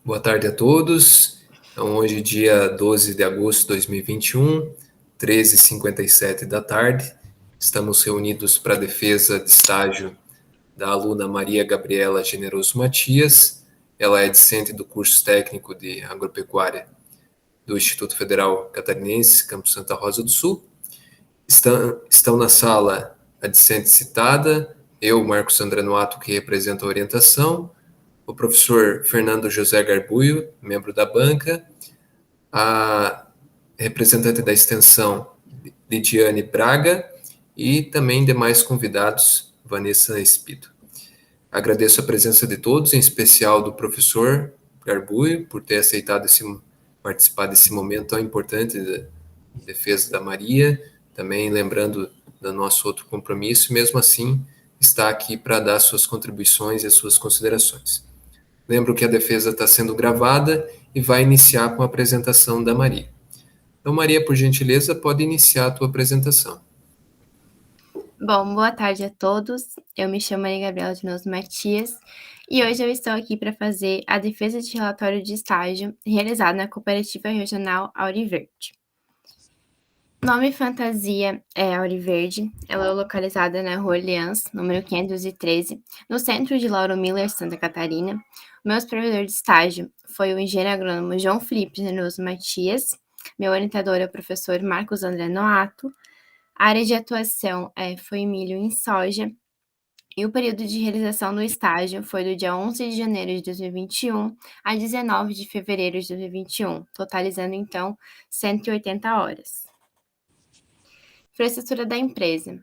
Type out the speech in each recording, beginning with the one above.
Boa tarde a todos. Então, hoje, dia 12 de agosto de 2021, 13h57 da tarde, estamos reunidos para a defesa de estágio da aluna Maria Gabriela Generoso Matias. Ela é discente do curso técnico de agropecuária do Instituto Federal Catarinense, Campus Santa Rosa do Sul. Estão na sala a discente citada, eu, Marcos André Noato, que representa a orientação, o professor Fernando José Garbuio, membro da banca, a representante da extensão Lidiane Braga e também demais convidados, Vanessa Espito. Agradeço a presença de todos, em especial do professor Garbuio, por ter aceitado participar desse momento tão importante da defesa da Maria, também lembrando do nosso outro compromisso, e mesmo assim está aqui para dar suas contribuições e as suas considerações. Lembro que a defesa está sendo gravada e vai iniciar com a apresentação da Maria. Então, Maria, por gentileza, pode iniciar a tua apresentação. Bom, boa tarde a todos. Eu me chamo Maria Gabriela Generoso Matias e hoje eu estou aqui para fazer a defesa de relatório de estágio realizado na Cooperativa Regional Auriverde. Nome fantasia é Auriverde, ela é localizada na Rua Orleans, número 513, no centro de Lauro Miller, Santa Catarina. O meu supervisor de estágio foi o engenheiro agrônomo João Felipe Generoso Matias. Meu orientador é o professor Marcos André Noato. A área de atuação foi milho em soja, e o período de realização do estágio foi do dia 11 de janeiro de 2021 a 19 de fevereiro de 2021, totalizando, então, 180 horas. Infraestrutura da empresa.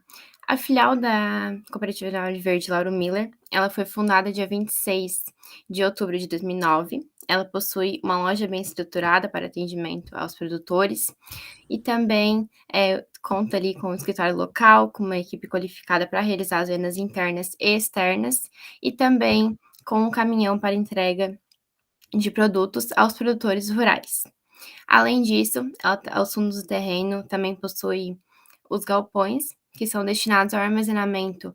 A filial da Cooperativa da Auriverde Lauro Miller, ela foi fundada dia 26 de outubro de 2009. Ela possui uma loja bem estruturada para atendimento aos produtores e também conta ali com um escritório local, com uma equipe qualificada para realizar as vendas internas e externas e também com um caminhão para entrega de produtos aos produtores rurais. Além disso, aos fundos do terreno também possui os galpões, que são destinados ao armazenamento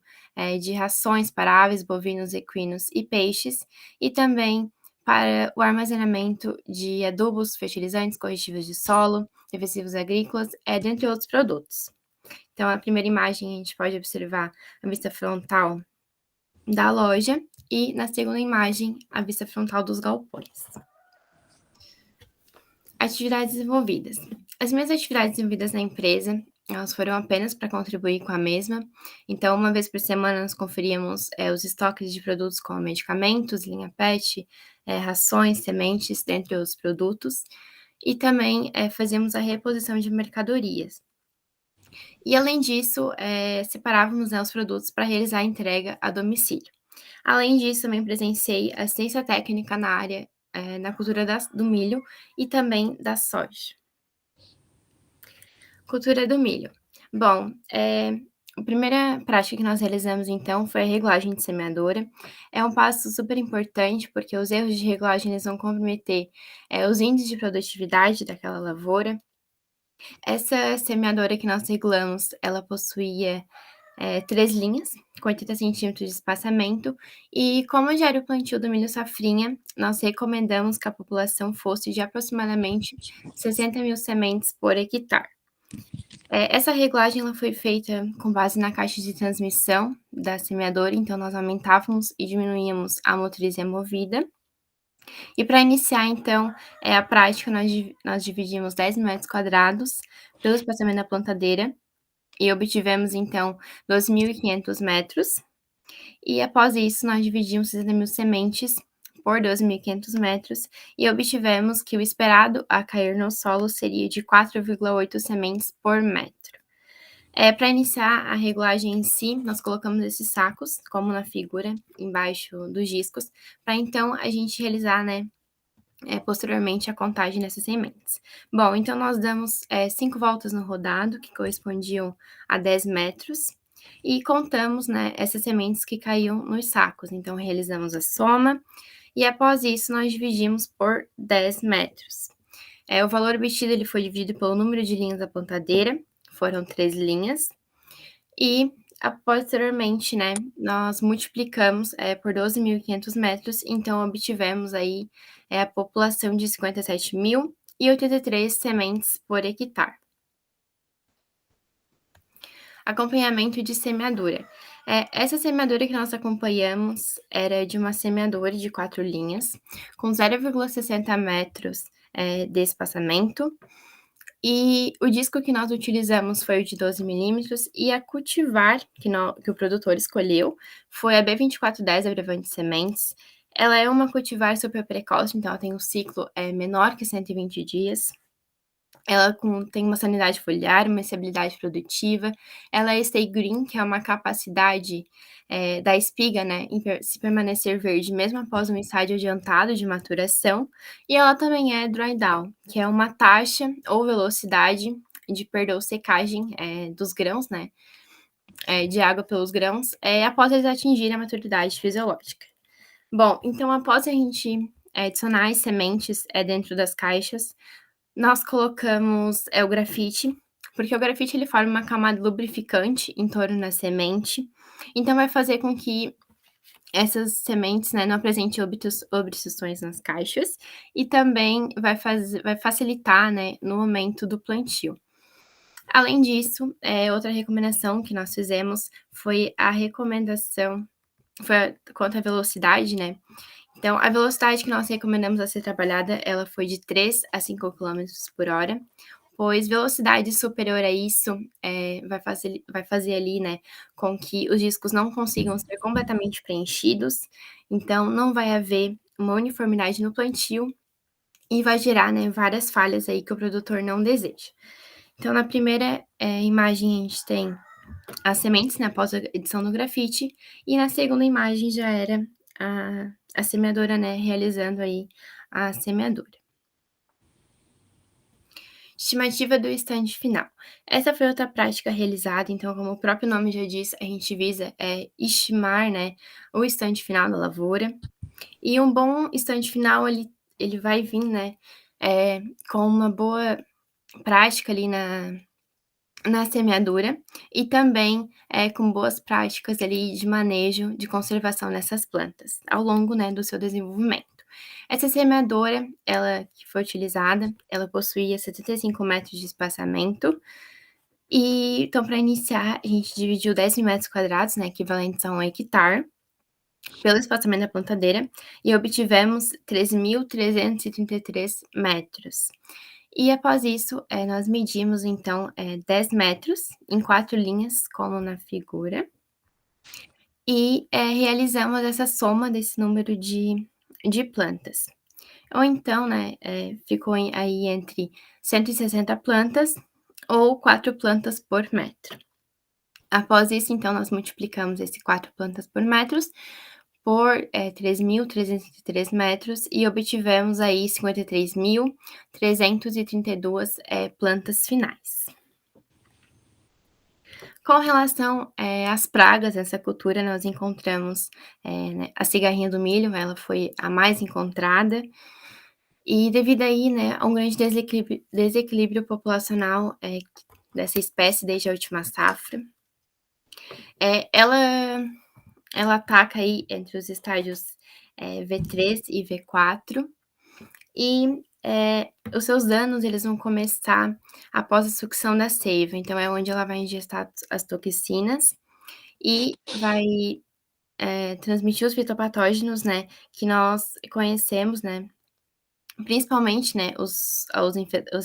de rações para aves, bovinos, equinos e peixes, e também para o armazenamento de adubos, fertilizantes, corretivos de solo, defensivos agrícolas, dentre outros produtos. Então, a primeira imagem a gente pode observar a vista frontal da loja e, na segunda imagem, a vista frontal dos galpões. Atividades envolvidas. As minhas atividades envolvidas na empresa, elas foram apenas para contribuir com a mesma. Então, uma vez por semana, nós conferíamos os estoques de produtos como medicamentos, linha PET, rações, sementes, dentre outros produtos. E também fazíamos a reposição de mercadorias. E, além disso, separávamos os produtos para realizar a entrega a domicílio. Além disso, também presenciei assistência técnica na área na cultura do milho e também da soja. Cultura do milho. Bom, a primeira prática que nós realizamos, então, foi a regulagem de semeadora. É um passo super importante, porque os erros de regulagem eles vão comprometer os índices de produtividade daquela lavoura. Essa semeadora que nós regulamos, ela possuía 3 linhas, com 80 centímetros de espaçamento, e como já era o plantio do milho safrinha, nós recomendamos que a população fosse de aproximadamente 60 mil sementes por hectare. Essa regulagem ela foi feita com base na caixa de transmissão da semeadora, então nós aumentávamos e diminuíamos a motriz removida. E para iniciar, então, a prática, nós dividimos 10 metros quadrados pelo espaçamento da plantadeira, e obtivemos, então, 2.500 metros. E após isso, nós dividimos 60 mil sementes por 2.500 metros e obtivemos que o esperado a cair no solo seria de 4,8 sementes por metro. Para iniciar a regulagem em si, nós colocamos esses sacos, como na figura, embaixo dos discos, para então a gente realizar, posteriormente a contagem dessas sementes. Bom, então nós damos 5 voltas no rodado, que correspondiam a 10 metros, e contamos, essas sementes que caíam nos sacos. Então, realizamos a soma, e após isso, nós dividimos por 10 metros. O valor obtido ele foi dividido pelo número de linhas da plantadeira, foram 3 linhas, e posteriormente, né, nós multiplicamos, por 12.500 metros, então obtivemos aí, a população de 57.083 sementes por hectare. Acompanhamento de semeadura. Essa semeadura que nós acompanhamos era de uma semeadora de 4 linhas, com 0,60 metros, de espaçamento, e o disco que nós utilizamos foi o de 12 milímetros, e a cultivar que o produtor escolheu foi a B2410 Abrevante Sementes. Ela é uma cultivar super precoce, então ela tem um ciclo menor que 120 dias. Ela tem uma sanidade foliar, uma estabilidade produtiva. Ela é stay green, que é uma capacidade da espiga, né, se permanecer verde mesmo após um estágio adiantado de maturação. E ela também é dry down, que é uma taxa ou velocidade de perda ou secagem dos grãos, né, de água pelos grãos, após eles atingirem a maturidade fisiológica. Bom, então após a gente adicionar as sementes dentro das caixas, nós colocamos o grafite, porque o grafite ele forma uma camada lubrificante em torno da semente, então vai fazer com que essas sementes, né, não apresentem obstruções nas caixas, e também vai facilitar, né, no momento do plantio. Além disso, outra recomendação que nós fizemos foi quanto à velocidade, né. Então, a velocidade que nós recomendamos a ser trabalhada, ela foi de 3 a 5 quilômetros por hora, pois velocidade superior a isso, vai fazer ali, né, com que os discos não consigam ser completamente preenchidos, então não vai haver uma uniformidade no plantio e vai gerar, né, várias falhas aí que o produtor não deseja. Então na primeira, imagem a gente tem as sementes, né, após a edição do grafite, e na segunda imagem já era a semeadora, né, realizando aí a semeadura. Estimativa do estande final. Essa foi outra prática realizada, então, como o próprio nome já diz, a gente visa estimar, né, o estande final da lavoura. E um bom estande final, ele vai vir, né, com uma boa prática ali na semeadura e também, com boas práticas ali de manejo, de conservação dessas plantas, ao longo, né, do seu desenvolvimento. Essa semeadora, ela que foi utilizada, ela possuía 75 metros de espaçamento, e então para iniciar a gente dividiu 10.000 metros quadrados, né, equivalentes a 1 hectare, pelo espaçamento da plantadeira, e obtivemos 13.333 metros. E após isso, nós medimos então 10 metros em 4 linhas, como na figura, e realizamos essa soma desse número de plantas. Ou então, né, ficou aí entre 160 plantas ou 4 plantas por metro. Após isso, então, nós multiplicamos esse 4 plantas por metros por 3.303 metros e obtivemos aí 53.332 plantas finais. Com relação às pragas dessa cultura, nós encontramos né, a cigarrinha do milho, ela foi a mais encontrada, e devido aí, né, a um grande desequilíbrio populacional dessa espécie desde a última safra, ela ataca aí entre os estágios V3 e V4, e os seus danos eles vão começar após a sucção da seiva, então é onde ela vai ingestar as toxinas e vai transmitir os fitopatógenos, né, que nós conhecemos, né, principalmente, né, os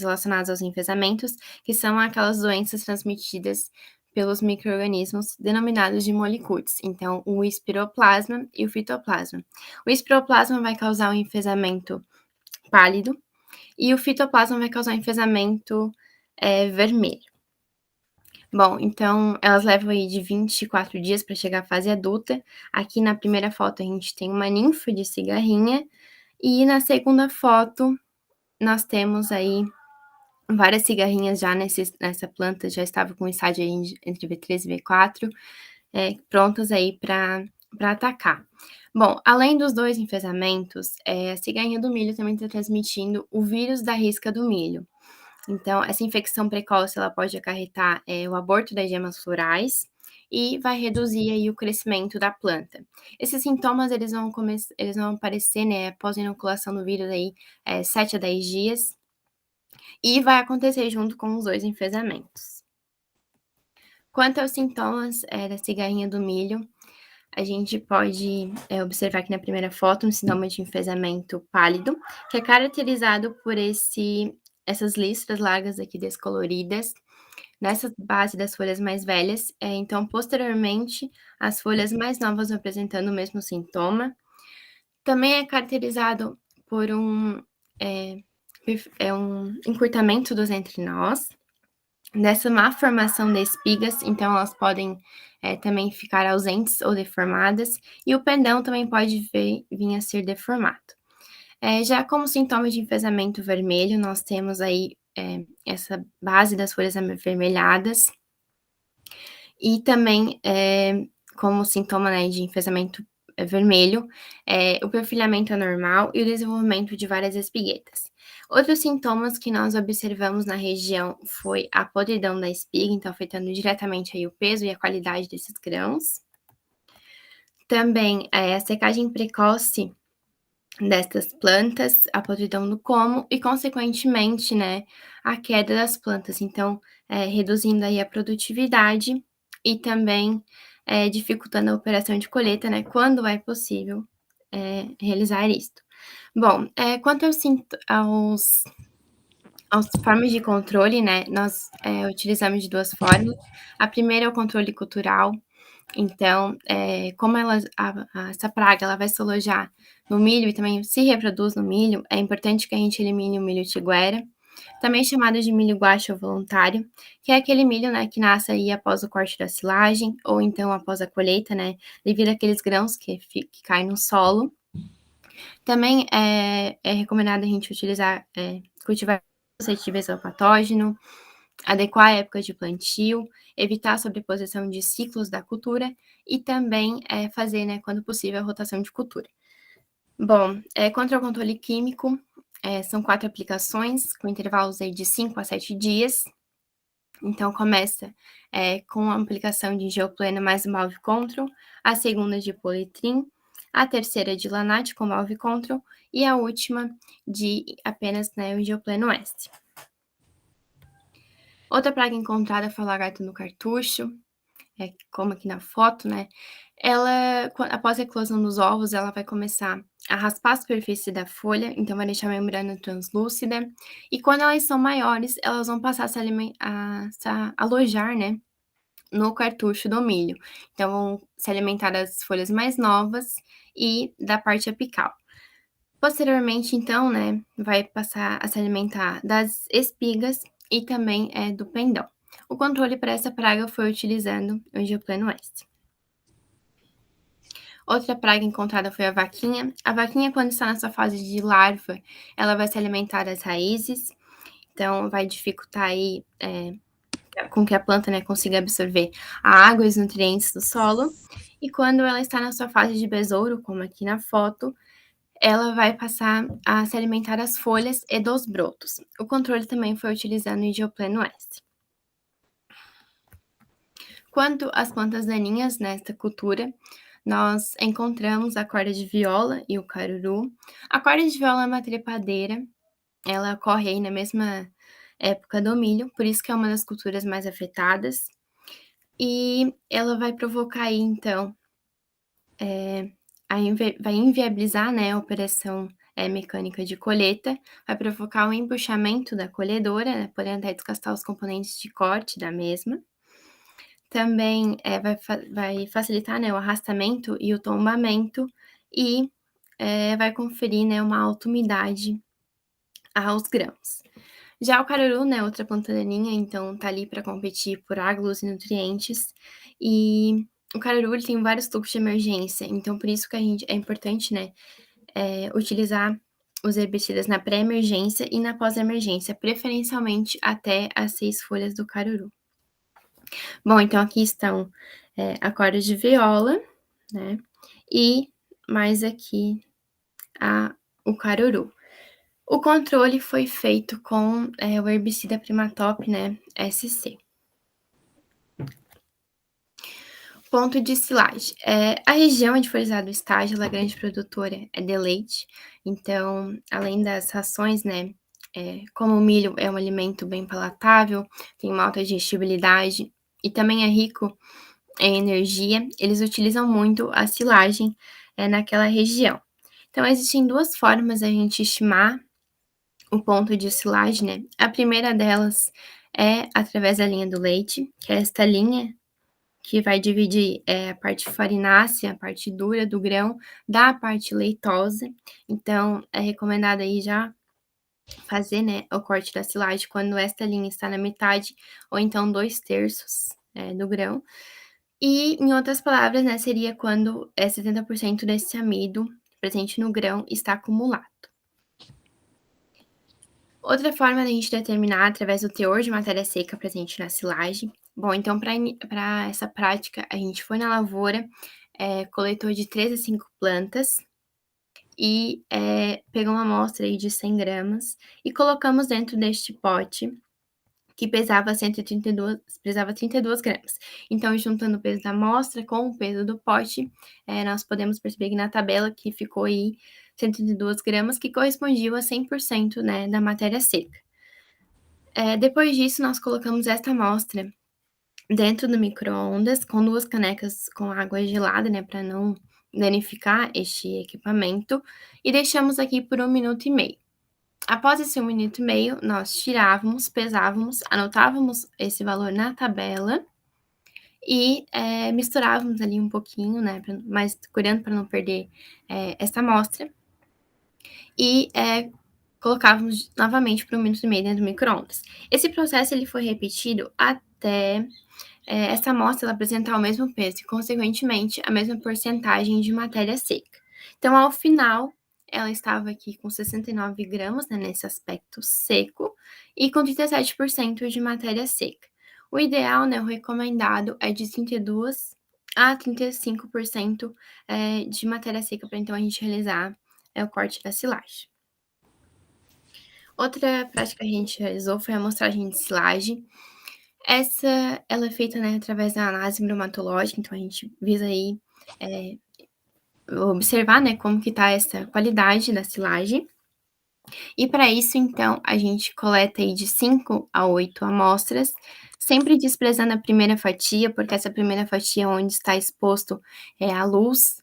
relacionados aos enfesamentos, que são aquelas doenças transmitidas pelos micro-organismos denominados de molicutes, então o espiroplasma e o fitoplasma. O espiroplasma vai causar um enfesamento pálido e o fitoplasma vai causar um enfesamento vermelho. Bom, então elas levam aí de 24 dias para chegar à fase adulta. Aqui na primeira foto a gente tem uma ninfa de cigarrinha e na segunda foto nós temos aí várias cigarrinhas já nessa planta, já estava com estágio aí entre V3 e V4, prontas aí para atacar. Bom, além dos 2 enfesamentos, a cigarrinha do milho também está transmitindo o vírus da risca do milho. Então, essa infecção precoce ela pode acarretar o aborto das gemas florais e vai reduzir aí o crescimento da planta. Esses sintomas eles vão aparecer, né, após a inoculação do vírus aí, 7 a 10 dias, e vai acontecer junto com os 2 enfesamentos. Quanto aos sintomas, da cigarrinha do milho, a gente pode, observar aqui na primeira foto um sintoma de enfesamento pálido, que é caracterizado por essas listras largas aqui descoloridas, nessa base das folhas mais velhas, então posteriormente as folhas mais novas vão apresentando o mesmo sintoma. Também é caracterizado por um encurtamento dos entrinós, dessa má formação de espigas, então elas podem também ficar ausentes ou deformadas, e o pendão também pode vir a ser deformado. Já como sintoma de enfesamento vermelho, nós temos aí essa base das folhas avermelhadas, e também como sintoma, né, de enfesamento vermelho, o perfilhamento anormal e o desenvolvimento de várias espiguetas. Outros sintomas que nós observamos na região foi a podridão da espiga, então afetando diretamente aí o peso e a qualidade desses grãos. Também a secagem precoce destas plantas, a podridão do como e, consequentemente, né, a queda das plantas. Então, reduzindo aí a produtividade e também dificultando a operação de colheita, né, quando é possível realizar isto. Bom, quanto aos formas de controle, né, nós utilizamos de 2 formas. A primeira é o controle cultural, então, como essa praga ela vai se alojar no milho e também se reproduz no milho, é importante que a gente elimine o milho tiguera, também chamado de milho guaxa voluntário, que é aquele milho, né, que nasce aí após o corte da silagem ou então após a colheita, né, devido àqueles grãos que caem no solo. Também é recomendado a gente utilizar, cultivar suscetíveis ao patógeno, adequar a época de plantio, evitar a sobreposição de ciclos da cultura e também fazer, né, quando possível, a rotação de cultura. Bom, contra o controle químico, são 4 aplicações, com intervalos aí de 5 a 7 dias. Então, começa com a aplicação de Geoplena mais o Malve Control, a segunda de Politrim, a terceira de Lanat com Malve Control e a última de apenas, né, o Geopleno S. Outra praga encontrada foi a lagarta no cartucho, como aqui na foto, né? Ela, após a eclosão dos ovos, ela vai começar a raspar a superfície da folha, então vai deixar a membrana translúcida. E quando elas são maiores, elas vão passar a se alojar, né, no cartucho do milho. Então, vão se alimentar das folhas mais novas e da parte apical. Posteriormente, então, né, vai passar a se alimentar das espigas e também do pendão. O controle para essa praga foi utilizando o Geopleno S. Outra praga encontrada foi a vaquinha. A vaquinha, quando está na sua fase de larva, ela vai se alimentar das raízes, então vai dificultar aí com que a planta, né, consiga absorver a água e os nutrientes do solo. E quando ela está na sua fase de besouro, como aqui na foto, ela vai passar a se alimentar das folhas e dos brotos. O controle também foi utilizando o Geopleno S. Quanto às plantas daninhas nesta cultura, nós encontramos a corda de viola e o caruru. A corda de viola é uma trepadeira, ela ocorre aí na mesma época do milho, por isso que é uma das culturas mais afetadas. E ela vai provocar aí, então, vai inviabilizar, né, a operação mecânica de colheita, vai provocar um embuchamento da colhedora, né, podendo até desgastar os componentes de corte da mesma. Também vai facilitar, né, o arrastamento e o tombamento e vai conferir, né, uma alta umidade aos grãos. Já o caruru, né, outra planta daninha, então tá ali para competir por água, luz e nutrientes. E o caruru ele tem vários tubos de emergência, então por isso que é importante, né, utilizar os herbicidas na pré-emergência e na pós-emergência, preferencialmente até as 6 folhas do caruru. Bom, então aqui estão a corda de viola, né, e mais aqui o caruru. O controle foi feito com o herbicida Primatop, né, SC. Ponto de silagem. A região onde foi usado o estágio, ela é grande produtora de leite, então, além das rações, né, como o milho é um alimento bem palatável, tem uma alta digestibilidade e também é rico em energia, eles utilizam muito a silagem, naquela região. Então existem 2 formas da gente estimar o ponto de silagem, né. A primeira delas é através da linha do leite, que é esta linha que vai dividir, a parte farinácea, a parte dura do grão, da parte leitosa. Então, é recomendado aí já fazer, né, o corte da silagem quando esta linha está na metade ou então 2/3, do grão. E, em outras palavras, né, seria quando, 70% desse amido presente no grão está acumulado. Outra forma da gente determinar através do teor de matéria seca presente na silagem. Bom, então para essa prática, a gente foi na lavoura, coletou de 3 a 5 plantas e, pegou uma amostra aí de 100 gramas e colocamos dentro deste pote que pesava 32 gramas. Então, juntando o peso da amostra com o peso do pote, nós podemos perceber que na tabela que ficou aí 132 gramas, que correspondiam a 100%, né, da matéria seca. Depois disso, nós colocamos esta amostra dentro do micro-ondas com 2 canecas com água gelada, né, para não danificar este equipamento, e deixamos aqui por 1 minuto e meio. Após esse 1 minuto e meio, nós tirávamos, pesávamos, anotávamos esse valor na tabela e, misturávamos ali um pouquinho, né, mas cuidando para não perder, essa amostra e, colocávamos novamente por 1 minuto e meio dentro do micro-ondas. Esse processo ele foi repetido até, essa amostra ela apresentar o mesmo peso e, consequentemente, a mesma porcentagem de matéria seca. Então, ao final, ela estava aqui com 69 gramas, né, nesse aspecto seco, e com 37% de matéria seca. O ideal, né, o recomendado é de 32 a 35%, de matéria seca para então a gente realizar, o corte da silagem. Outra prática que a gente realizou foi a amostragem de silagem. Essa ela é feita, né, através da análise bromatológica, então a gente visa aí, eh, observar, né, como que tá essa qualidade da silagem. E para isso, então, a gente coleta aí de 5 a 8 amostras, sempre desprezando a primeira fatia, porque essa primeira fatia é onde está exposto, a luz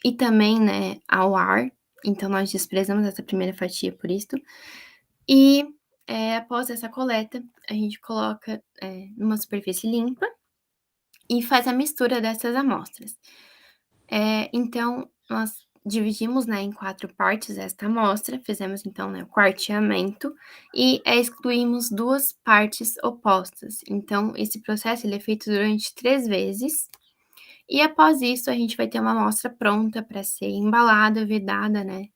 e também, né, ao ar, então nós desprezamos essa primeira fatia por isso. E, após essa coleta, a gente coloca, numa superfície limpa e faz a mistura dessas amostras. Então nós dividimos, né, em 4 partes esta amostra, fizemos então, né, o quarteamento e, excluímos 2 partes opostas. Então esse processo ele é feito durante 3 vezes, e após isso a gente vai ter uma amostra pronta para ser embalada, vedada, né,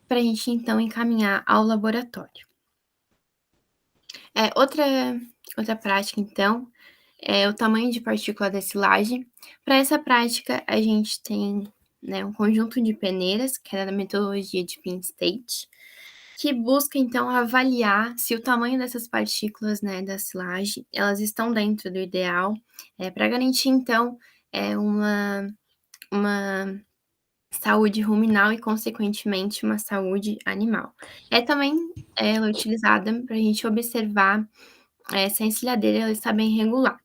para a gente então encaminhar ao laboratório. Outra prática então, é o tamanho de partícula da silagem. Para essa prática a gente tem, né, um conjunto de peneiras, que é da metodologia de Penn State, que busca então avaliar se o tamanho dessas partículas, né, da silagem, elas estão dentro do ideal, para garantir então, uma saúde ruminal e consequentemente uma saúde animal. Também ela é utilizada para a gente observar, se a encilhadeira ela está bem regulada.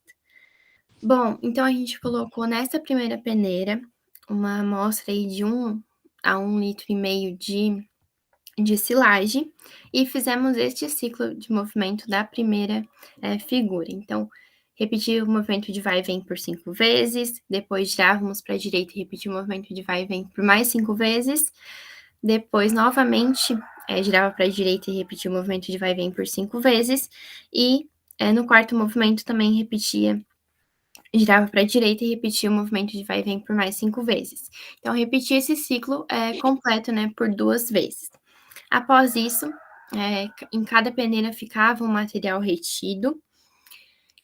Bom, então a gente colocou nessa primeira peneira uma amostra aí de 1 a 1,5 litro de silagem e fizemos este ciclo de movimento da primeira, figura. Então, repetir o movimento de vai e vem por 5 vezes, depois girávamos para a direita e repetir o movimento de vai e vem por mais 5 vezes, depois novamente, girava para a direita e repetia o movimento de vai e vem por 5 vezes e, no quarto movimento também girava para a direita e repetia o movimento de vai e vem por mais 5 vezes. Então repetia esse ciclo, completo, né, por 2 vezes. Após isso, em cada peneira ficava um material retido,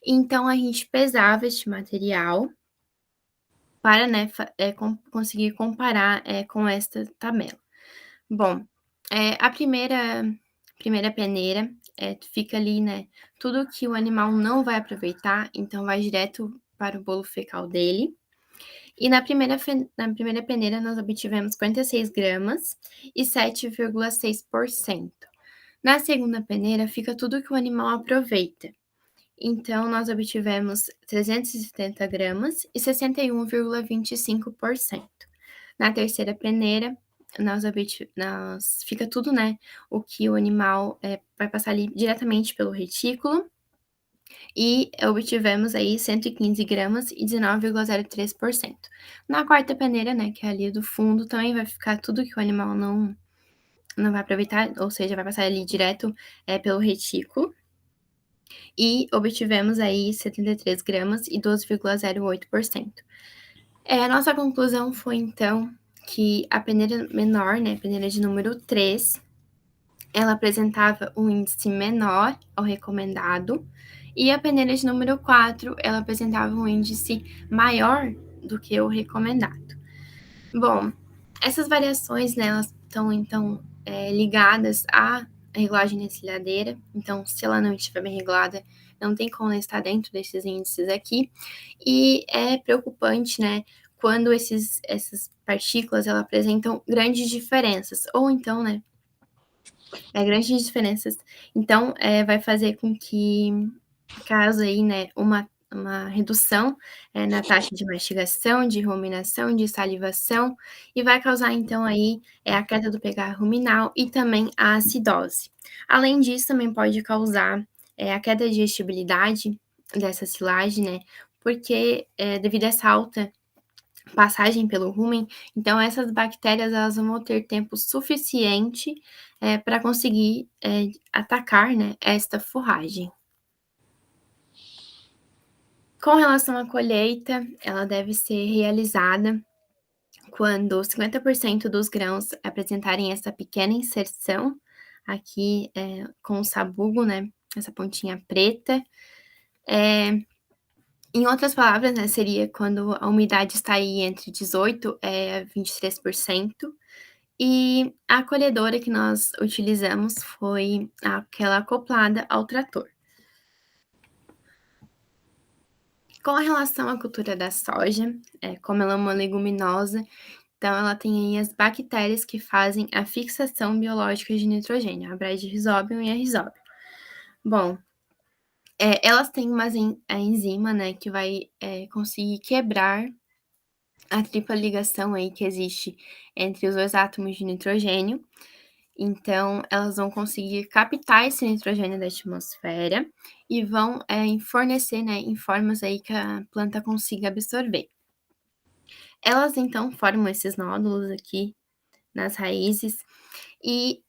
então a gente pesava este material para, né, conseguir comparar, com esta tabela. Bom, a primeira peneira, fica ali, né, tudo que o animal não vai aproveitar, então vai direto para o bolo fecal dele. E na primeira peneira nós obtivemos 56 gramas e 7,6%. Na segunda peneira fica tudo que o animal aproveita. Então, nós obtivemos 370 gramas e 61,25%. Na terceira peneira, fica tudo, né, o que o animal vai passar ali diretamente pelo retículo e obtivemos aí 115 gramas e 19,03%. Na quarta peneira, né, que é ali do fundo, também vai ficar tudo que o animal não vai aproveitar, ou seja, vai passar ali direto pelo retículo. E obtivemos aí 73 gramas e 12,08%. A nossa conclusão foi, então, que a peneira menor, né, a peneira de número 3, ela apresentava um índice menor ao recomendado, e a peneira de número 4, ela apresentava um índice maior do que o recomendado. Bom, essas variações, né, elas estão, então, ligadas à regulagem encilhadeira. Então, se ela não estiver bem regulada, não tem como ela estar dentro desses índices aqui. E é preocupante, né, quando essas partículas, elas apresentam grandes diferenças. Ou então, né, grandes diferenças. Então, vai fazer com que cause aí, né, uma redução na taxa de mastigação, de ruminação, de salivação, e vai causar, então, aí a queda do pH ruminal e também a acidose. Além disso, também pode causar a queda de digestibilidade dessa silagem, né, porque devido a essa alta passagem pelo rumen, então essas bactérias elas vão ter tempo suficiente para conseguir atacar, né, esta forragem. Com relação à colheita, ela deve ser realizada quando 50% dos grãos apresentarem essa pequena inserção aqui com o sabugo, né, essa pontinha preta. Em outras palavras, né, seria quando a umidade está aí entre 18 a 23%. E a colhedora que nós utilizamos foi aquela acoplada ao trator. Com relação à cultura da soja, como ela é uma leguminosa, então ela tem aí as bactérias que fazem a fixação biológica de nitrogênio, a Bradyrhizobium e a Rhizobium. Bom, elas têm a enzima, né, que vai conseguir quebrar a tripla ligação aí que existe entre os dois átomos de nitrogênio. Então, elas vão conseguir captar esse nitrogênio da atmosfera e vão fornecer, né, em formas aí que a planta consiga absorver. Elas, então, formam esses nódulos aqui nas raízes e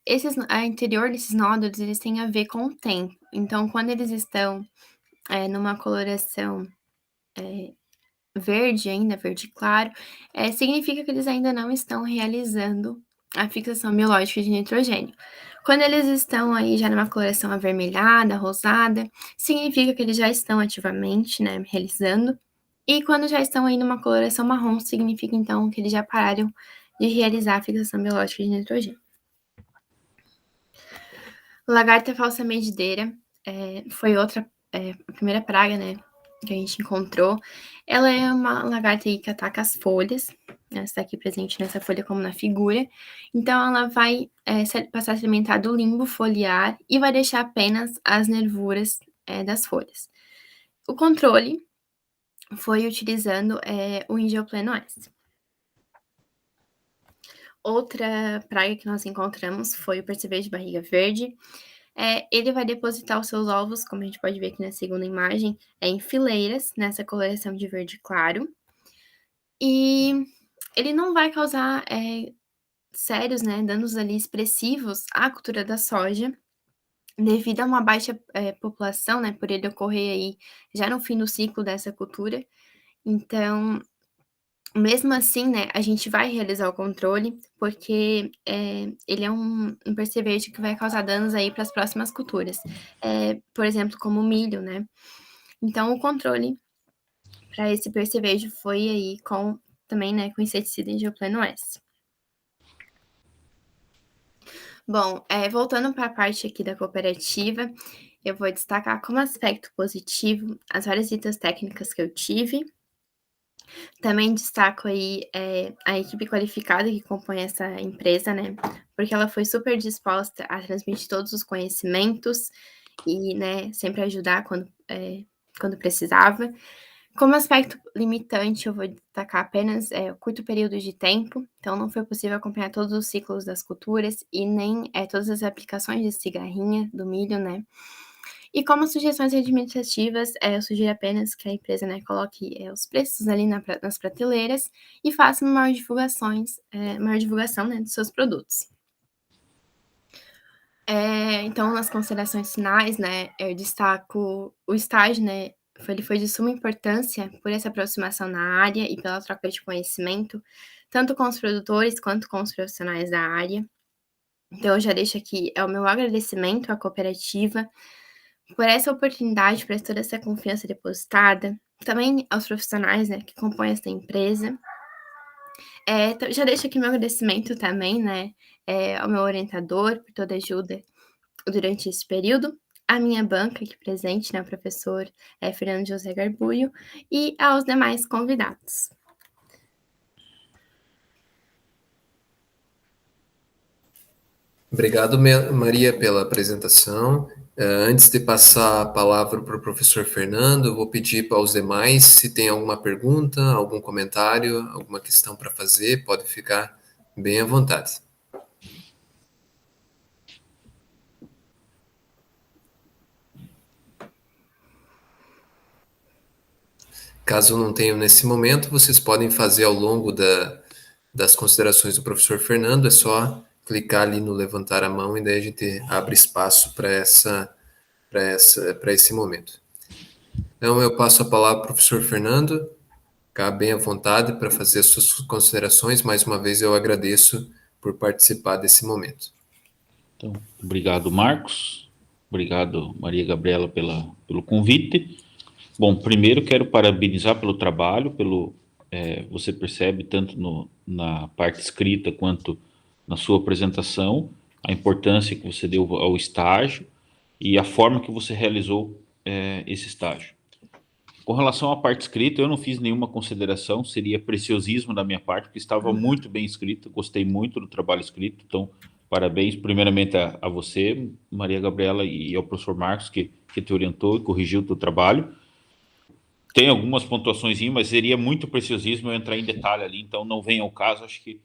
a interior desses nódulos, eles têm a ver com o tempo. Então, quando eles estão numa coloração verde ainda, verde claro, significa que eles ainda não estão realizando a fixação biológica de nitrogênio. Quando eles estão aí já numa coloração avermelhada, rosada, significa que eles já estão ativamente, né, realizando. E quando já estão aí numa coloração marrom, significa então que eles já pararam de realizar a fixação biológica de nitrogênio. Lagarta falsa medideira foi a primeira praga, né, que a gente encontrou. Ela é uma lagarta aí que ataca as folhas, ela está aqui presente nessa folha como na figura. Então, ela vai passar a se alimentar do limbo foliar e vai deixar apenas as nervuras das folhas. O controle foi utilizando o Indiopleno S. Outra praga que nós encontramos foi o percevejo de barriga verde. Ele vai depositar os seus ovos, como a gente pode ver aqui na segunda imagem, em fileiras, nessa coloração de verde claro. E ele não vai causar sérios, né, danos ali expressivos à cultura da soja, devido a uma baixa população, né, por ele ocorrer aí já no fim do ciclo dessa cultura. Então, mesmo assim, né, a gente vai realizar o controle, porque ele é um percevejo que vai causar danos aí para as próximas culturas, por exemplo, como o milho, né. Então, o controle para esse percevejo foi aí também, né, com inseticida Indiopleno S. Bom, voltando para a parte aqui da cooperativa, eu vou destacar como aspecto positivo as várias visitas técnicas que eu tive. Também destaco aí, a equipe qualificada que compõe essa empresa, né, porque ela foi super disposta a transmitir todos os conhecimentos e, né, sempre ajudar quando precisava. Como aspecto limitante, eu vou destacar apenas, o curto período de tempo, então não foi possível acompanhar todos os ciclos das culturas e nem, todas as aplicações de cigarrinha, do milho, né. E como sugestões administrativas, eu sugiro apenas que a empresa, né, coloque, os preços ali nas prateleiras e faça uma maior divulgação, né, dos seus produtos. Então nas considerações finais, né, eu destaco o estágio, né, ele foi de suma importância por essa aproximação na área e pela troca de conhecimento, tanto com os produtores quanto com os profissionais da área. Então eu já deixo aqui, o meu agradecimento à cooperativa por essa oportunidade, por toda essa confiança depositada, também aos profissionais, né, que compõem essa empresa. Já deixo aqui meu agradecimento também, né, ao meu orientador por toda a ajuda durante esse período, à minha banca aqui presente, né, o professor, Fernando José Garbuio, e aos demais convidados. Obrigado, Maria, pela apresentação. Antes de passar a palavra para o professor Fernando, eu vou pedir para os demais se tem alguma pergunta, algum comentário, alguma questão para fazer, pode ficar bem à vontade. Caso não tenham nesse momento, vocês podem fazer ao longo das considerações do professor Fernando, é só clicar ali no levantar a mão e daí a gente abre espaço para esse momento. Então, eu passo a palavra para o professor Fernando, ficar bem à vontade para fazer as suas considerações. Mais uma vez, eu agradeço por participar desse momento. Então, obrigado, Marcos. Obrigado, Maria Gabriela, pelo convite. Bom, primeiro quero parabenizar pelo trabalho, você percebe tanto na parte escrita quanto na sua apresentação a importância que você deu ao estágio e a forma que você realizou esse estágio. Com relação à parte escrita, eu não fiz nenhuma consideração, seria preciosismo da minha parte, porque estava muito bem escrito, gostei muito do trabalho escrito, então parabéns primeiramente a você, Maria Gabriela, e ao professor Marcos, que te orientou e corrigiu o teu trabalho. Tem algumas pontuações, mas seria muito preciosismo eu entrar em detalhe ali, então não vem ao caso. Acho que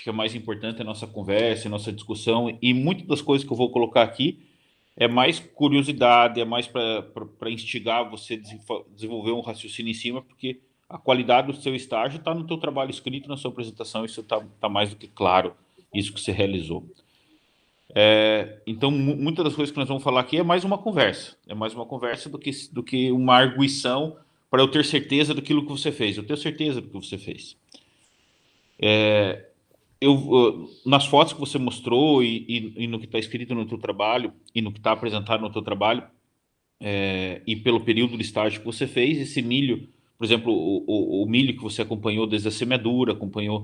é mais importante a nossa conversa, a nossa discussão, e muitas das coisas que eu vou colocar aqui é mais curiosidade, é mais para instigar você a desenvolver um raciocínio em cima, porque a qualidade do seu estágio está no teu trabalho escrito, na sua apresentação, isso está mais do que claro, isso que você realizou. Então, muitas das coisas que nós vamos falar aqui é mais uma conversa do que uma arguição para eu ter certeza daquilo que você fez. Eu tenho certeza do que você fez. Nas fotos que você mostrou e no que está escrito no teu trabalho e no que está apresentado no teu trabalho e pelo período de estágio que você fez, esse milho, por exemplo, o milho que você acompanhou desde a semeadura, acompanhou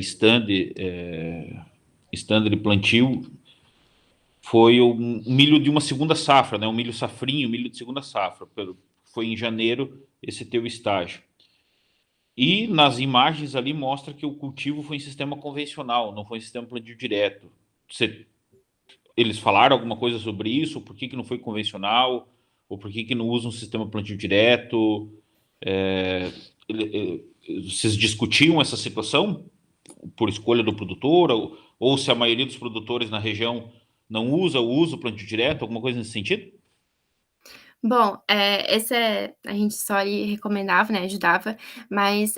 stand de plantio, foi um milho de uma segunda safra, né? Um milho safrinho, um milho de segunda safra. Foi em janeiro esse teu estágio. E nas imagens ali mostra que o cultivo foi em sistema convencional, não foi em sistema plantio direto. Eles falaram alguma coisa sobre isso? Por que não foi convencional? Ou por que não usa um sistema plantio direto? Vocês discutiam essa situação por escolha do produtor? Ou se a maioria dos produtores na região não usa o plantio direto? Alguma coisa nesse sentido? Bom, a gente só ali recomendava, né, ajudava, mas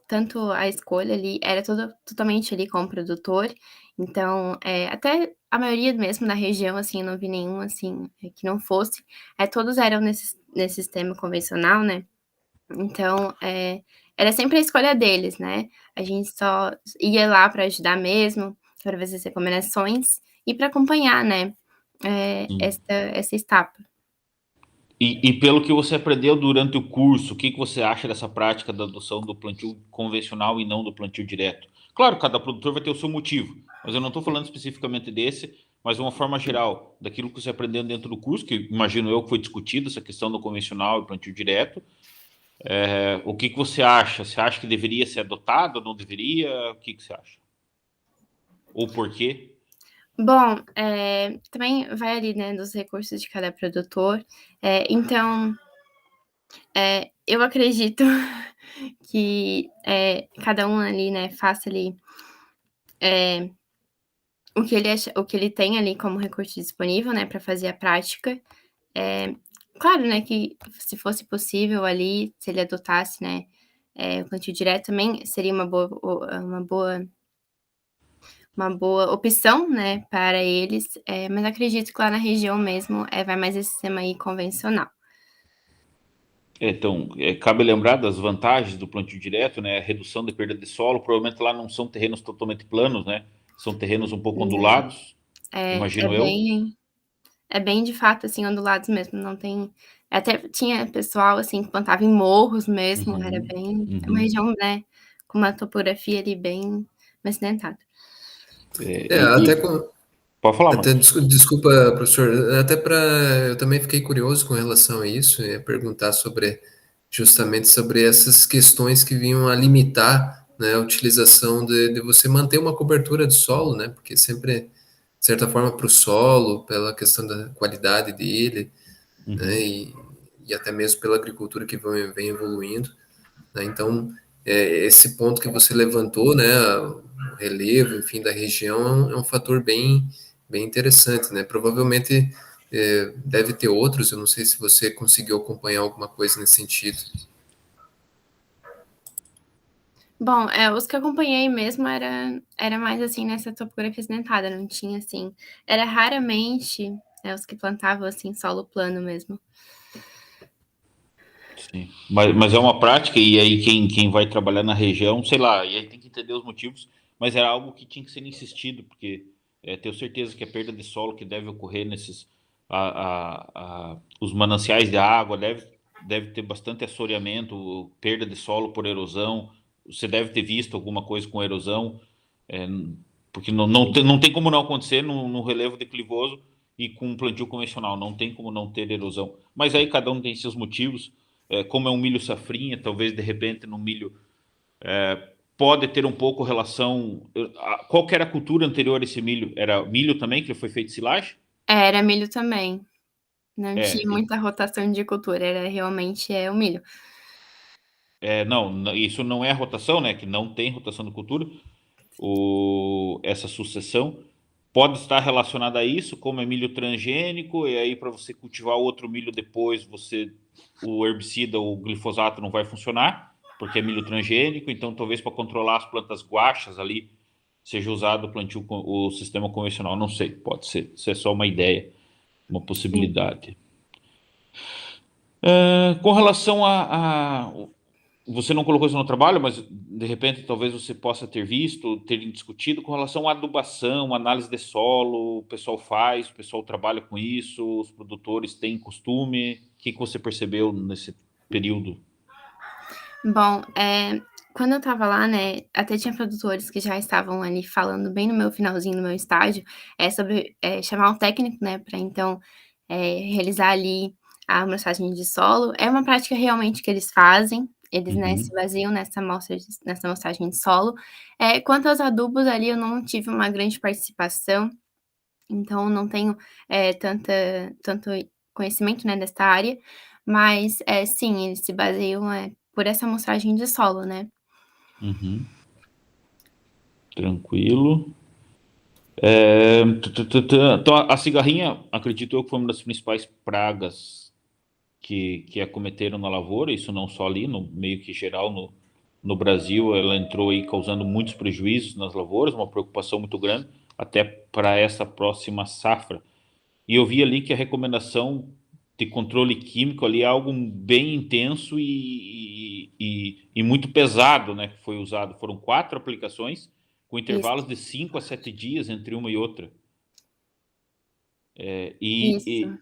tanto a escolha ali era totalmente ali com o produtor, então, até a maioria mesmo na região, assim, eu não vi nenhum, assim, que não fosse, todos eram nesse sistema convencional, né, então, era sempre a escolha deles, né, a gente só ia lá para ajudar mesmo, para fazer as recomendações e para acompanhar, né, essa etapa. E pelo que você aprendeu durante o curso, o que você acha dessa prática da adoção do plantio convencional e não do plantio direto? Claro, cada produtor vai ter o seu motivo, mas eu não estou falando especificamente desse, mas de uma forma geral, daquilo que você aprendeu dentro do curso, que imagino eu que foi discutido, essa questão do convencional e plantio direto, O que você acha? Você acha que deveria ser adotado, não deveria? O que você acha? Ou por quê? Bom, também vai ali, né, dos recursos de cada produtor. Então, eu acredito que cada um ali, né, faça ali o que ele tem ali como recurso disponível, né, para fazer a prática. Claro, né, que se fosse possível ali, se ele adotasse, né, o plantio direto também seria uma boa opção, né, para eles, mas acredito que lá na região mesmo, vai mais esse sistema aí convencional. Então, cabe lembrar das vantagens do plantio direto, né? A redução de perda de solo. Provavelmente lá não são terrenos totalmente planos, né? São terrenos um pouco Né. ondulados, É imagino eu. bem de fato, assim, ondulados mesmo, não tem até tinha pessoal, assim, que plantava em morros mesmo, era Uhum, bem é uma uhum. região, né, com uma topografia ali bem acidentada. É, É, e, até e- Pode falar, até Marcos. desculpa, professor, até para eu também fiquei curioso com relação a isso, ia perguntar sobre justamente sobre essas questões que vinham a limitar, né, a utilização de você manter uma cobertura de solo, né, porque sempre, de certa forma, para o solo, pela questão da qualidade dele, né, Uhum. e até mesmo pela agricultura que vem evoluindo, né, então, esse ponto que você levantou, né, o relevo, enfim, da região é um fator bem interessante, né, provavelmente deve ter outros, eu não sei se você conseguiu acompanhar alguma coisa nesse sentido. Bom, os que eu acompanhei mesmo era mais, assim, nessa topografia acidentada, não tinha, assim era raramente, os que plantavam, assim, solo plano mesmo. Sim. Mas é uma prática, e aí quem vai trabalhar na região, sei lá, e aí tem que entender os motivos, mas era algo que tinha que ser insistido, porque tenho certeza que a perda de solo que deve ocorrer nesses. Os mananciais de água deve ter bastante assoreamento, perda de solo por erosão. Você deve ter visto alguma coisa com erosão, é, porque não tem como não acontecer no relevo declivoso e com um plantio convencional, não tem como não ter erosão. Mas aí cada um tem seus motivos. Como é um milho safrinha, talvez de repente no milho pode ter um pouco relação. Qual que era a cultura anterior a esse milho? Era milho também, que foi feito silagem? Era milho também, não É, tinha muita rotação de cultura, era realmente, o milho. não, isso não é rotação, né? Que não tem rotação de cultura. Essa sucessão pode estar relacionada a isso, como é milho transgênico, e aí para você cultivar outro milho depois, o herbicida, o glifosato não vai funcionar, porque é milho transgênico, então talvez para controlar as plantas guachas ali seja usado o sistema convencional, não sei, pode ser, isso é só uma ideia, uma Sim. possibilidade. Com relação você não colocou isso no trabalho, mas de repente talvez você possa ter visto, ter discutido com relação à adubação, análise de solo, o pessoal faz, o pessoal trabalha com isso, os produtores têm costume. O que você percebeu nesse período? Bom, quando eu estava lá, né, até tinha produtores que já estavam ali falando bem no meu finalzinho do meu estágio, sobre, chamar um técnico, né, para então, realizar ali a amostragem de solo. É uma prática realmente que eles fazem, eles, né, se Uhum, baseiam nessa amostragem de solo. Quanto aos adubos ali, eu não tive uma grande participação, então não tenho, tanto conhecimento, né, dessa área, mas, sim, eles se baseiam, por essa amostragem de solo, né. uhum, tranquilo. Então, a cigarrinha, acredito eu que foi uma das principais pragas que acometeram na lavoura, isso não só ali, no meio que geral no Brasil, ela entrou aí causando muitos prejuízos nas lavouras, uma preocupação muito grande, até para essa próxima safra. E eu vi ali que a recomendação de controle químico ali é algo bem intenso e muito pesado, né, que foi usado. Foram 4 aplicações, com intervalos Isso, de 5 a 7 dias entre uma e outra. É, e, isso. e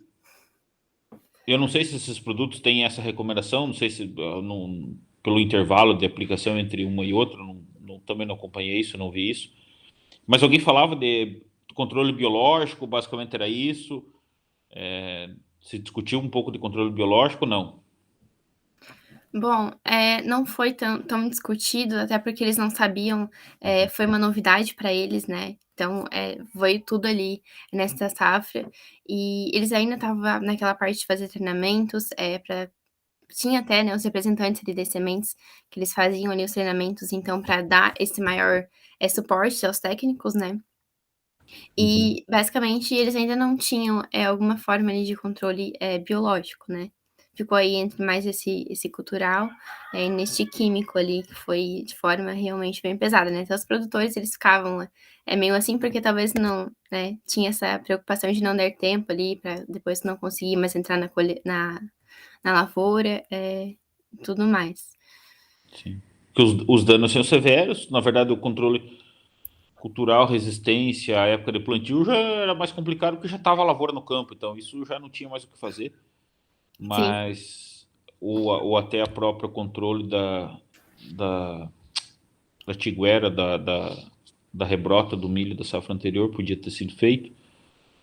eu não sei se esses produtos têm essa recomendação, não sei se pelo intervalo de aplicação entre uma e outra, também não acompanhei isso, não vi isso. Mas alguém falava de controle biológico, basicamente era isso. Se discutiu um pouco de controle biológico, não. Bom, não foi tão discutido, até porque eles não sabiam, Uhum, foi uma novidade para eles, né, então, veio tudo ali nessa safra, e eles ainda estavam naquela parte de fazer treinamentos, pra tinha até, né, os representantes ali das sementes, que eles faziam ali os treinamentos, então, para dar esse maior, suporte aos técnicos, né. uhum. E, basicamente, eles ainda não tinham, alguma forma ali de controle, biológico, né. Ficou aí entre mais esse cultural, e neste químico ali, que foi de forma realmente bem pesada, né. Então os produtores eles ficavam, meio assim, porque talvez não, né, tinha essa preocupação de não dar tempo ali para depois não conseguir mais entrar na lavoura, tudo mais. Sim. Porque os danos são severos, na verdade, o controle cultural, resistência, a época de plantio já era mais complicado porque já estava a lavoura no campo, então isso já não tinha mais o que fazer, Sim. mas ou até a própria controle da, da tiguera, da rebrota do milho da safra anterior podia ter sido feito,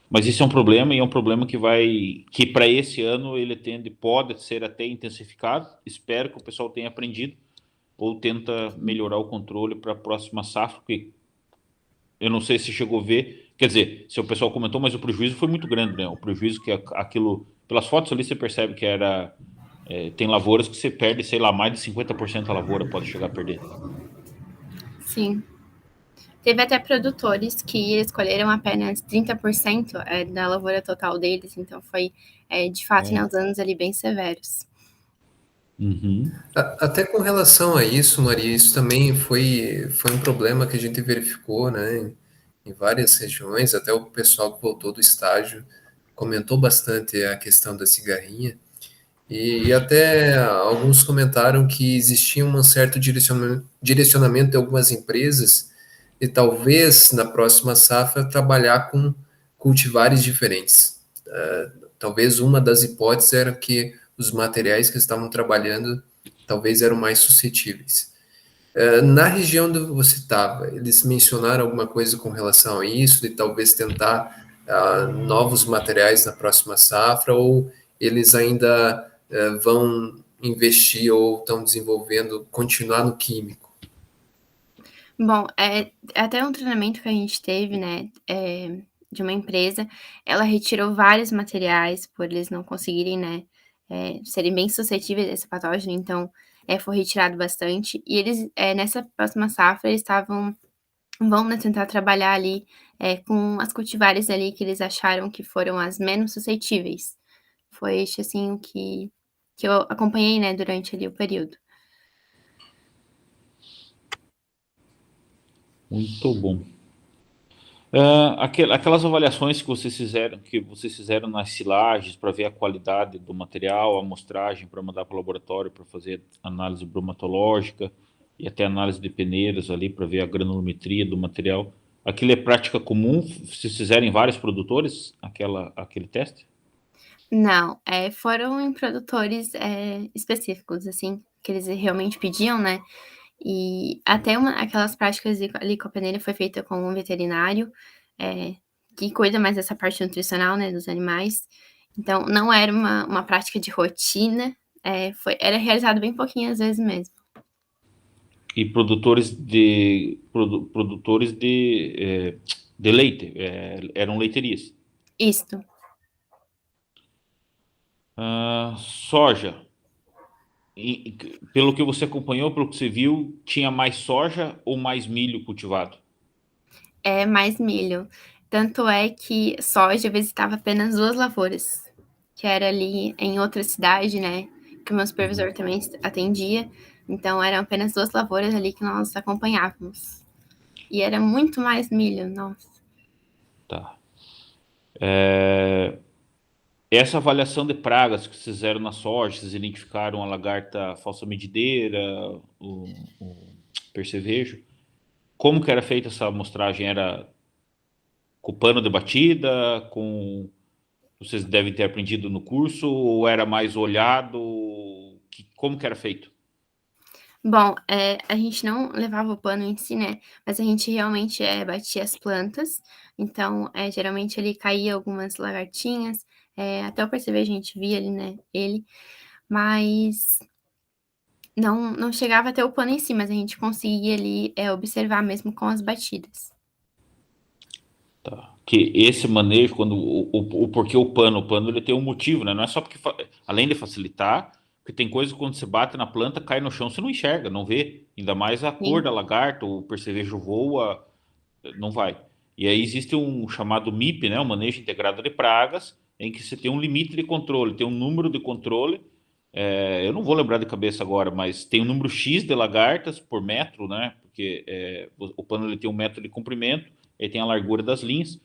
mas isso é um problema e é um problema que para esse ano ele pode ser até intensificado, espero que o pessoal tenha aprendido, ou tenta melhorar o controle para a próxima safra, porque eu não sei se chegou a ver, quer dizer, se o pessoal comentou, mas o prejuízo foi muito grande, né? O prejuízo que aquilo, pelas fotos ali você percebe que tem lavouras que você perde, sei lá, mais de 50% da lavoura pode chegar a perder. Sim. Teve até produtores que escolheram apenas 30%, da lavoura total deles, então foi, de fato, né, É. os anos ali bem severos. Uhum. Até com relação a isso, Maria, isso também foi um problema que a gente verificou, né, em várias regiões, até o pessoal que voltou do estágio comentou bastante a questão da cigarrinha, e até alguns comentaram que existia um certo direcionamento de algumas empresas e talvez na próxima safra trabalhar com cultivares diferentes. Talvez uma das hipóteses era que os materiais que estavam trabalhando talvez eram mais suscetíveis. Na região onde você estava, eles mencionaram alguma coisa com relação a isso, de talvez tentar novos materiais na próxima safra, ou eles ainda vão investir ou estão desenvolvendo, continuar no químico? Bom, até um treinamento que a gente teve, né, de uma empresa, ela retirou vários materiais por eles não conseguirem, né, serem bem suscetíveis a esse patógeno, então, foi retirado bastante. E eles, nessa próxima safra, eles vão, né, tentar trabalhar ali, com as cultivares ali que eles acharam que foram as menos suscetíveis. Foi este, assim, o que eu acompanhei, né, durante ali o período. Muito bom. Aquelas avaliações que vocês fizeram nas silagens para ver a qualidade do material, a amostragem para mandar para o laboratório para fazer análise bromatológica e até análise de peneiras ali para ver a granulometria do material. Aquilo é prática comum? Se fizerem vários produtores, aquele teste? Não, foram em produtores, específicos, assim, que eles realmente pediam, né, e até aquelas práticas ali com a peneira foi feita com um veterinário, eh, que cuida mais dessa parte nutricional, né, dos animais, então não era uma prática de rotina, era realizado bem pouquinhas vezes mesmo. E produtores de leite, eram leiterias. Isto. Soja. Pelo que você acompanhou, pelo que você viu, tinha mais soja ou mais milho cultivado? É mais milho. Tanto é que soja eu visitava apenas 2 lavouras, que era ali em outra cidade, né, que o meu Uhum, supervisor também atendia, então eram apenas 2 lavouras ali que nós acompanhávamos. E era muito mais milho, nossa. tá. É, essa avaliação de pragas que vocês fizeram na soja, vocês identificaram a lagarta falsa medideira, o percevejo. Como que era feita essa amostragem? Era com pano de batida, com vocês devem ter aprendido no curso, ou era mais olhado? Como que era feito? Bom, a gente não levava o pano em si, né, mas a gente realmente, batia as plantas, então, geralmente ali caía algumas lagartinhas, até eu perceber a gente via ali, né, ele, mas Não chegava até o pano em si, mas a gente conseguia ali observar mesmo com as batidas. Tá. Que esse manejo, quando porque o pano ele tem um motivo, né? Não é só porque, além de facilitar, porque tem coisas que quando você bate na planta, cai no chão, você não enxerga, não vê. Ainda mais a cor Sim. da lagarta, o percevejo voa, não vai. E aí existe um chamado MIP, né? Um manejo integrado de pragas, em que você tem um limite de controle, tem um número de controle. Eu não vou lembrar de cabeça agora, mas tem um número X de lagartas por metro, né? Porque o pano ele tem 1 metro de comprimento, ele tem a largura das linhas.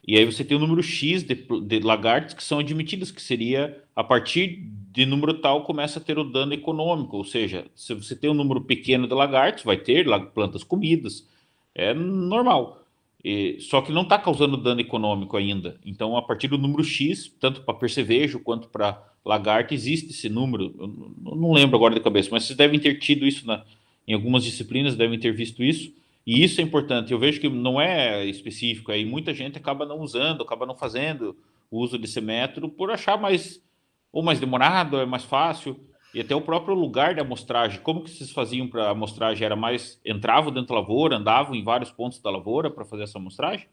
E aí você tem o número X de lagartos que são admitidos, que seria a partir de número tal começa a ter o dano econômico, ou seja, se você tem um número pequeno de lagartos, vai ter plantas comidas, é normal. Só que não está causando dano econômico ainda. Então, a partir do número X, tanto para percevejo quanto para lagarto, existe esse número. Eu não lembro agora de cabeça, mas vocês devem ter tido isso em algumas disciplinas, devem ter visto isso. E isso é importante. Eu vejo que não é específico, aí muita gente acaba não usando, acaba não fazendo o uso desse método por achar mais demorado, é mais fácil. E até o próprio lugar de amostragem, como que vocês faziam para a amostragem? Era mais, entravam dentro da lavoura, andavam em vários pontos da lavoura para fazer essa amostragem?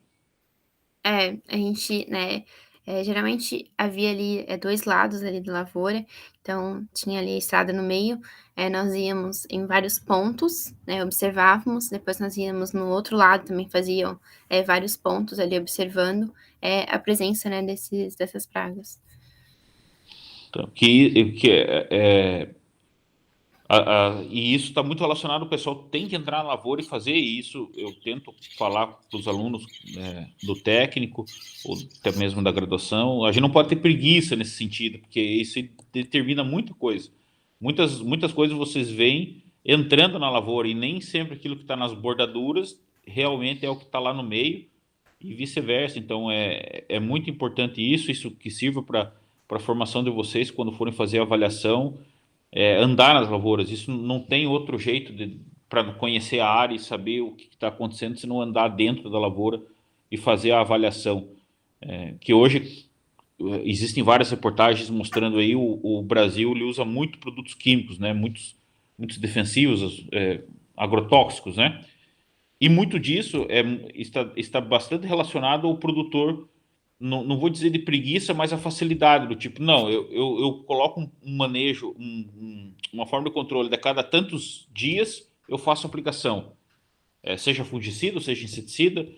A gente, né, geralmente havia ali, 2 lados ali da lavoura, então tinha ali a estrada no meio, nós íamos em vários pontos, né, observávamos, depois nós íamos no outro lado, também faziam, vários pontos ali observando, a presença, né, dessas pragas. Então, e isso está muito relacionado, o pessoal tem que entrar na lavoura e fazer isso. Eu tento falar para os alunos do técnico, ou até mesmo da graduação. A gente não pode ter preguiça nesse sentido, porque isso determina muita coisa. Muitas coisas vocês veem entrando na lavoura, e nem sempre aquilo que está nas bordaduras realmente é o que está lá no meio, e vice-versa. Então é muito importante isso que sirva para a formação de vocês quando forem fazer a avaliação, andar nas lavouras. Isso não tem outro jeito para conhecer a área e saber o que está acontecendo se não andar dentro da lavoura e fazer a avaliação. Que hoje existem várias reportagens mostrando aí o Brasil ele usa muito produtos químicos, né? Muitos defensivos, agrotóxicos, né? E muito disso está bastante relacionado ao produtor, não vou dizer de preguiça, mas a facilidade do tipo, não, eu coloco um manejo, uma forma de controle, de cada tantos dias eu faço aplicação, seja fungicida, seja inseticida,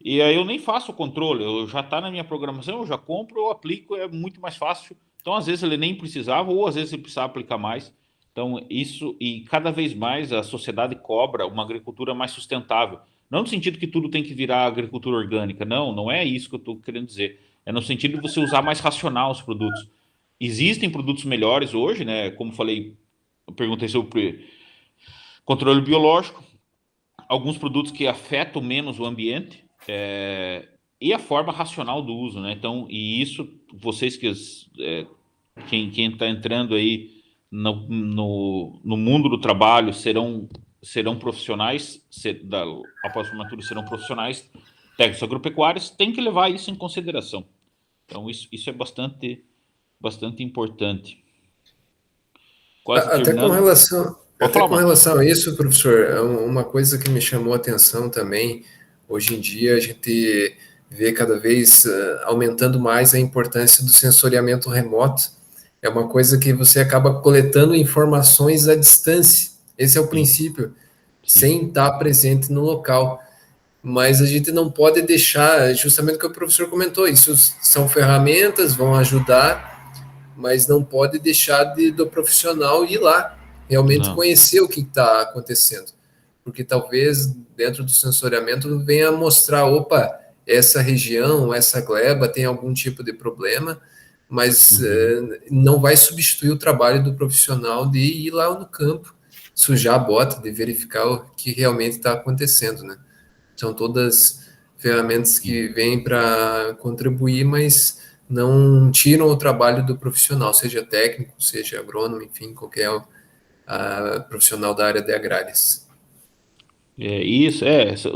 e aí eu nem faço o controle, eu já está na minha programação, eu já compro, eu aplico, é muito mais fácil. Então, às vezes ele nem precisava, ou às vezes ele precisava aplicar mais. Então, isso, e cada vez mais a sociedade cobra uma agricultura mais sustentável. Não no sentido que tudo tem que virar agricultura orgânica, não é isso que eu estou querendo dizer. É no sentido de você usar mais racional os produtos. Existem produtos melhores hoje, né? Como falei, eu perguntei sobre controle biológico, alguns produtos que afetam menos o ambiente, e a forma racional do uso, né? Então, e isso, vocês quem está entrando aí no mundo do trabalho serão profissionais, após a formatura serão profissionais técnicos agropecuários, tem que levar isso em consideração. Então, isso é bastante importante. Quase Até com terminando. relação, Pode até falar, com Marcos. relação a isso, professor, uma coisa que me chamou a atenção também, hoje em dia a gente vê cada vez aumentando mais a importância do sensoriamento remoto. É uma coisa que você acaba coletando informações à distância. Esse é o Sim, princípio, sim. sem estar presente no local. Mas a gente não pode deixar, justamente o que o professor comentou, isso são ferramentas, vão ajudar, mas não pode deixar do profissional ir lá, realmente Não. conhecer o que está acontecendo. Porque talvez dentro do sensoriamento venha mostrar, opa, essa região, essa gleba tem algum tipo de problema, mas Uhum. não vai substituir o trabalho do profissional de ir lá no campo, sujar a bota, de verificar o que realmente está acontecendo, né? São todas ferramentas Sim. que vêm para contribuir, mas não tiram o trabalho do profissional, seja técnico, seja agrônomo, enfim, qualquer profissional da área de agrárias. Isso,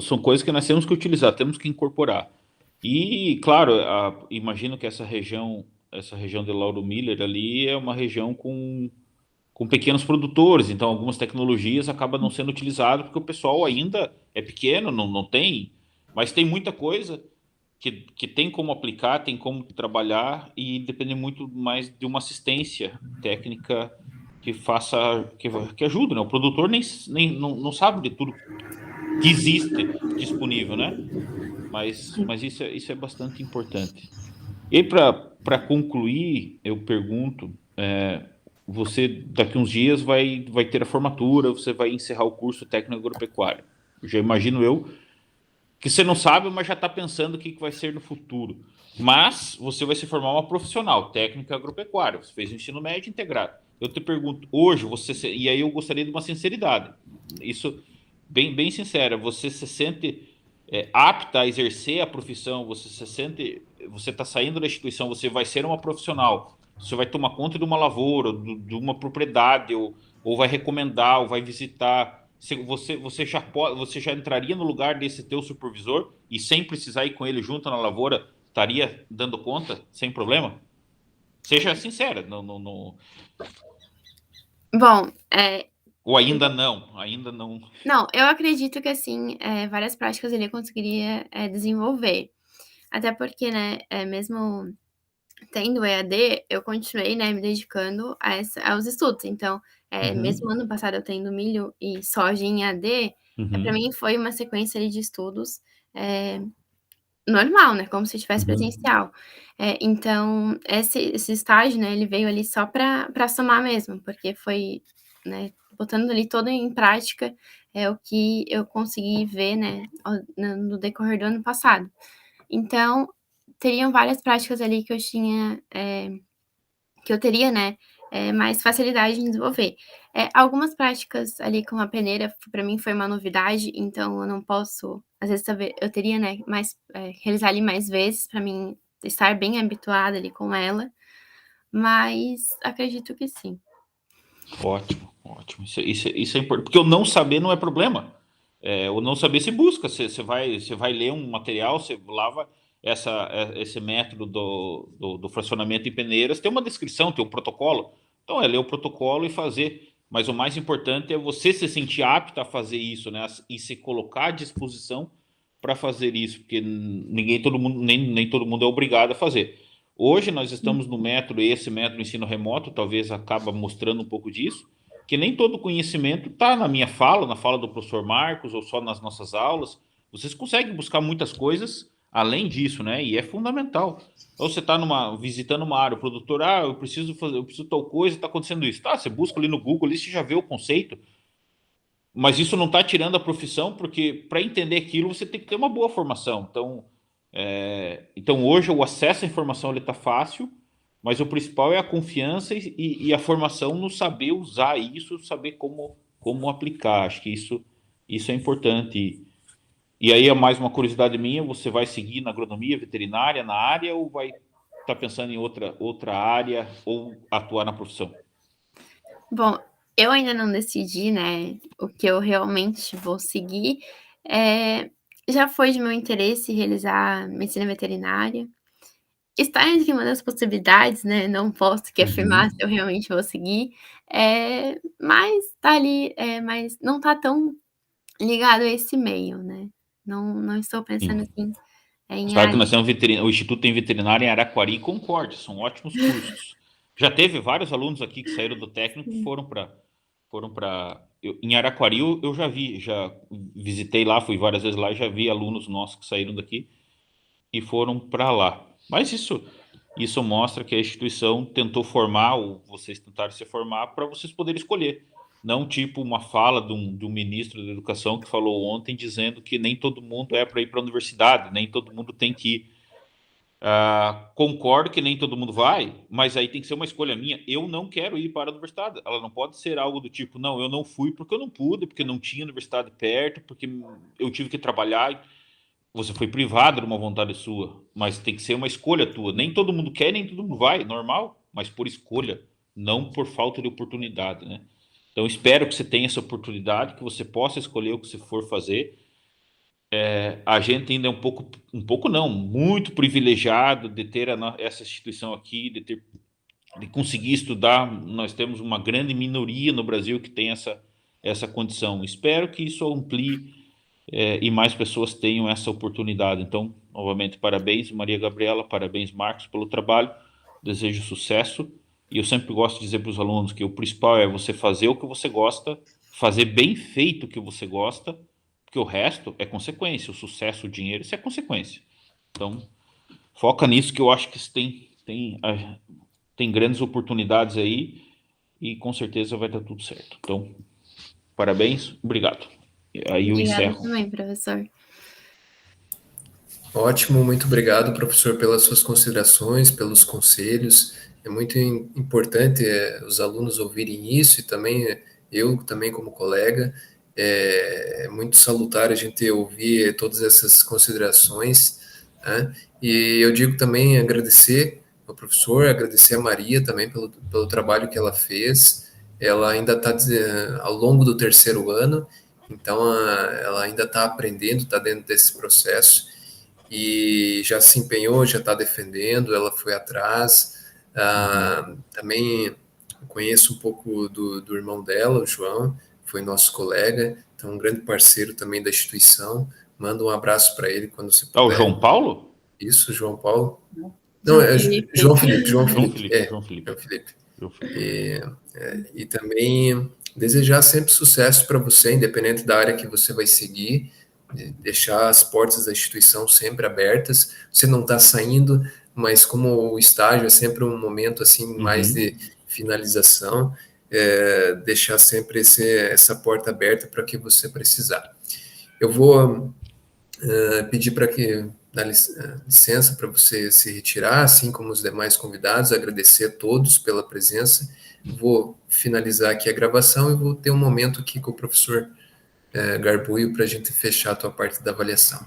são coisas que nós temos que utilizar, temos que incorporar. E, claro, imagino que essa região de Lauro Miller ali é uma região com com pequenos produtores, então algumas tecnologias acabam não sendo utilizadas porque o pessoal ainda é pequeno, não tem, mas tem muita coisa que tem como aplicar, tem como trabalhar e depende muito mais de uma assistência técnica que faça, que ajude, né? O produtor nem não sabe de tudo que existe disponível, né? Mas isso é bastante importante. E aí, para concluir, eu pergunto, você daqui uns dias vai ter a formatura, você vai encerrar o curso técnico agropecuário. Já imagino eu que você não sabe, mas já está pensando o que vai ser no futuro. Mas você vai se formar uma profissional, técnica agropecuária. Você fez o ensino médio integrado. Eu te pergunto, hoje, e aí eu gostaria de uma sinceridade. Isso, bem sincera, você se sente apta a exercer a profissão, você está saindo da instituição, você vai ser uma profissional, você vai tomar conta de uma lavoura, de uma propriedade, ou vai recomendar, ou vai visitar. Você já entraria no lugar desse teu supervisor e sem precisar ir com ele junto na lavoura, estaria dando conta sem problema? Seja sincera, Bom, ou ainda não. não, eu acredito que, assim, várias práticas ele conseguiria desenvolver. Até porque, né, mesmo tendo EAD, eu continuei, né, me dedicando aos estudos. Então, mesmo ano passado eu tendo milho e soja em EAD, para mim foi uma sequência ali de estudos normal, né, como se tivesse presencial. Então, esse estágio, né, ele veio ali só para somar mesmo, porque foi, né, botando ali todo em prática o que eu consegui ver, né, no decorrer do ano passado. Então, teriam várias práticas ali que eu tinha, que eu teria, né, mais facilidade em desenvolver. Algumas práticas ali com a peneira, para mim foi uma novidade, então eu não posso, às vezes, eu teria, né, realizar ali mais vezes para mim estar bem habituada ali com ela, mas acredito que sim. Ótimo, ótimo. Isso é importante, porque o não saber não é problema. O não saber se busca. Você vai ler um material, você lava esse método do fracionamento em peneiras, tem uma descrição, tem um protocolo. Então, ler o protocolo e fazer. Mas o mais importante é você se sentir apto a fazer isso, né? E se colocar à disposição para fazer isso, porque todo mundo, nem todo mundo é obrigado a fazer. Hoje nós estamos no método, esse método ensino remoto talvez acaba mostrando um pouco disso, que nem todo conhecimento está na minha fala, na fala do professor Marcos, ou só nas nossas aulas. Vocês conseguem buscar muitas coisas além disso, né? E é fundamental. Então você está visitando uma área, o produtor, eu preciso tal coisa, está acontecendo isso. Tá, você busca ali no Google, ali você já vê o conceito, mas isso não está tirando a profissão, porque para entender aquilo você tem que ter uma boa formação. Então hoje o acesso à informação está fácil, mas o principal é a confiança e a formação no saber usar isso, saber como aplicar. Acho que isso é importante. E aí é mais uma curiosidade minha, você vai seguir na agronomia veterinária, na área, ou vai estar pensando em outra área, ou atuar na profissão? Bom, eu ainda não decidi, né, o que eu realmente vou seguir. Já foi de meu interesse realizar medicina veterinária. Está entre uma das possibilidades, né, não posso aqui afirmar se eu realmente vou seguir, mas tá ali, mas não tá tão ligado a esse meio, né. Não estou pensando, Sim. assim, em Sabe que nós temos o Instituto tem veterinário em Araquari e Concórdia, são ótimos cursos. Já teve vários alunos aqui que saíram do técnico e foram para em Araquari eu já visitei lá, fui várias vezes lá e já vi alunos nossos que saíram daqui e foram para lá. Mas isso mostra que a instituição tentou formar, ou vocês tentaram se formar, para vocês poderem escolher. Não tipo uma fala de um ministro da Educação que falou ontem dizendo que nem todo mundo é para ir para a universidade, nem todo mundo tem que ir. Concordo que nem todo mundo vai, mas aí tem que ser uma escolha minha. Eu não quero ir para a universidade. Ela não pode ser algo do tipo, não, eu não fui porque eu não pude, porque não tinha universidade perto, porque eu tive que trabalhar. Você foi privado de uma vontade sua, mas tem que ser uma escolha tua. Nem todo mundo quer, nem todo mundo vai, normal, mas por escolha, não por falta de oportunidade, né? Então espero que você tenha essa oportunidade, que você possa escolher o que você for fazer. A gente ainda é um pouco não, muito privilegiado de ter essa instituição aqui, de ter de conseguir estudar. Nós temos uma grande minoria no Brasil que tem essa condição. Espero que isso amplie e mais pessoas tenham essa oportunidade. Então, novamente, parabéns, Maria Gabriela, parabéns, Marcos, pelo trabalho. Desejo sucesso. E eu sempre gosto de dizer para os alunos que o principal é você fazer o que você gosta, fazer bem feito o que você gosta, porque o resto é consequência. O sucesso, o dinheiro, isso é consequência. Então, foca nisso, que eu acho que tem grandes oportunidades aí e com certeza vai dar tudo certo. Então, parabéns, obrigado. Aí eu Obrigada encerro. também, professor. Ótimo, muito obrigado, professor, pelas suas considerações, pelos conselhos. É muito importante os alunos ouvirem isso e também eu também como colega. É muito salutar a gente ouvir todas essas considerações, né? E eu digo também agradecer ao professor, agradecer a Maria também pelo trabalho que ela fez. Ela ainda está ao longo do terceiro ano, então ela ainda está aprendendo, está dentro desse processo e já se empenhou, já está defendendo, ela foi atrás. Também conheço um pouco do irmão dela, o João, foi nosso colega, então um grande parceiro também da instituição. Manda um abraço para ele quando você Ah, o puder. João Paulo? Isso, João Paulo. Não, João é Felipe. João Felipe, João João Felipe, Felipe, João Felipe. João Felipe. João Felipe. E também desejar sempre sucesso para você, independente da área que você vai seguir, deixar as portas da instituição sempre abertas. Você não está saindo, mas como o estágio é sempre um momento assim mais de finalização, deixar sempre essa porta aberta para que você precisar. Eu vou pedir para que dá licença para você se retirar, assim como os demais convidados, agradecer a todos pela presença. Vou finalizar aqui a gravação e vou ter um momento aqui com o professor Garbuio para a gente fechar a tua parte da avaliação.